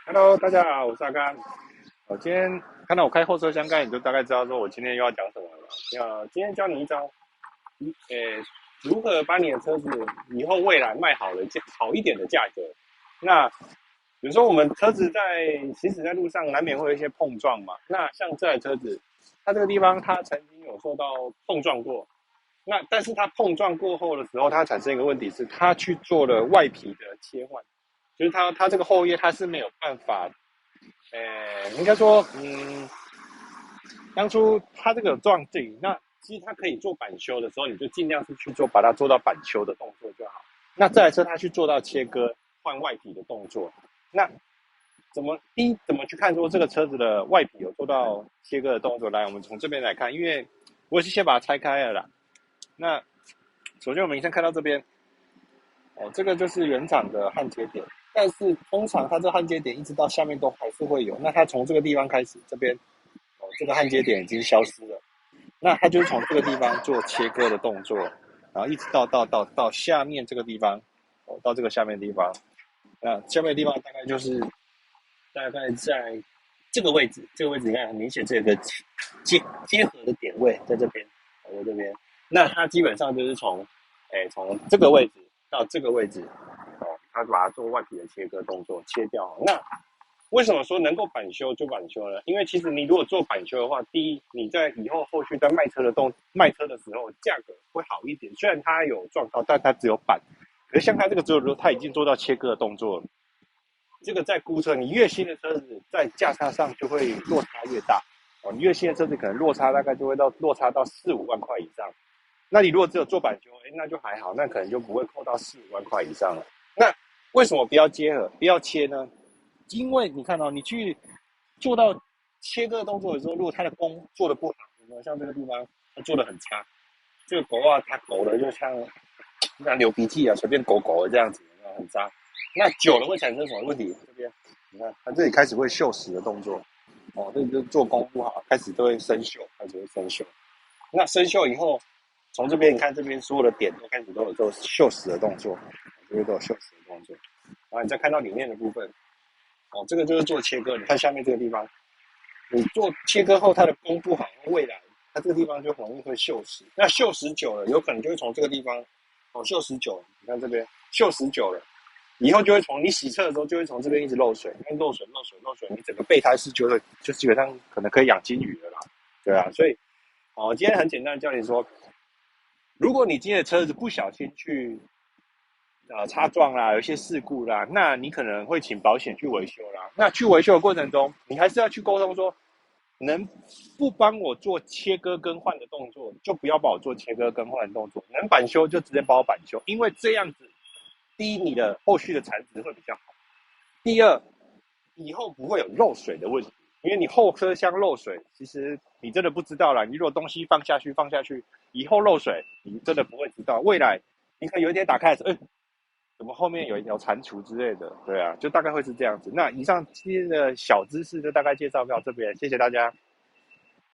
Hello，大家好，我是阿甘。我今天看到我开后车厢盖，你就大概知道说我今天又要讲什么了。今天教你一招，如何把你的车子以后未来卖好一点的价格。那比如说我们车子在行驶在路上，难免会有一些碰撞嘛。那像这台车子，它这个地方它曾经有受到碰撞过。那但是它碰撞过后的时候，它产生一个问题是，它去做了外皮的切换，就是它这个后叶它是没有办法应该说，当初他这个撞镜，那其实他可以做板修的时候，你就尽量是去把它做到板修的动作就好。那这台车他去做到切割换外皮的动作，那怎么去看说这个车子的外皮有做到切割的动作？来，我们从这边来看，因为我是先把它拆开了啦。那首先我们先看到这边，这个就是原厂的焊接点，但是通常它这个焊接点一直到下面都还是会有。那它从这个地方开始，这边这个焊接点已经消失了，那它就是从这个地方做切割的动作，然后一直到下面这个地方，到这个下面的地方，那下面的地方大概在这个位置，这个位置你看很明显，这个结合的点位在这边，在这边。那它基本上就是从这个位置到这个位置，它把它做外皮的切割动作切掉。那为什么说能够板修就板修呢？因为其实你如果做板修的话，第一，你在以后后续在卖车的时候，价格会好一点。虽然它有撞到，但它只有板。可是像它这个只有它已经做到切割的动作了，这个在估测，你越新的车子在价差上就会落差越大。你越新的车子可能落差大概就会落差到4、5万块以上。那你如果只有做板修，那就还好，那可能就不会扣到4、5万块以上了。那为什么不要不要切呢？因为你看到你去做到切割的动作的时候，如果它的工做的不好，像这个地方它做的很差，这个狗啊它狗的就像流鼻涕啊，随便狗狗的这样子，很渣。那久了会产生什么问题？这边你看它这里开始会锈蚀的动作，这就是做工不好，开始都会生锈，开始会生锈。那生锈以后，从这边你看这边所有的点都开始都有做锈蚀的动作，这边都有锈蚀的动作。然后你再看到里面的部分，这个就是做切割。你看下面这个地方，你做切割后它的工不好，未来它这个地方就容易会锈蚀。那锈蚀久了，有可能就会从这个地方，锈蚀久了，你看这边锈蚀久了，以后就会从你洗车的时候就会从这边一直漏水，漏水，你整个备胎室就基本上可能可以养金鱼了啦，对啊，所以今天很简单的教你说，如果你今天的车子不小心去擦撞啦，有一些事故啦，那你可能会请保险去维修啦。那去维修的过程中，你还是要去沟通说，能不帮我做切割更换的动作，就不要帮我做切割更换的动作。能板修就直接帮我板修，因为这样子，第一，你的后续的产值会比较好；第二，以后不会有漏水的问题。因为你后车厢漏水，其实你真的不知道啦。你如果东西放下去，以后漏水，你真的不会知道。未来你可能有一天打开的时候，怎么后面有一条蟾蜍之类的，对啊，就大概会是这样子。那以上今天的小知识就大概介绍到这边，谢谢大家。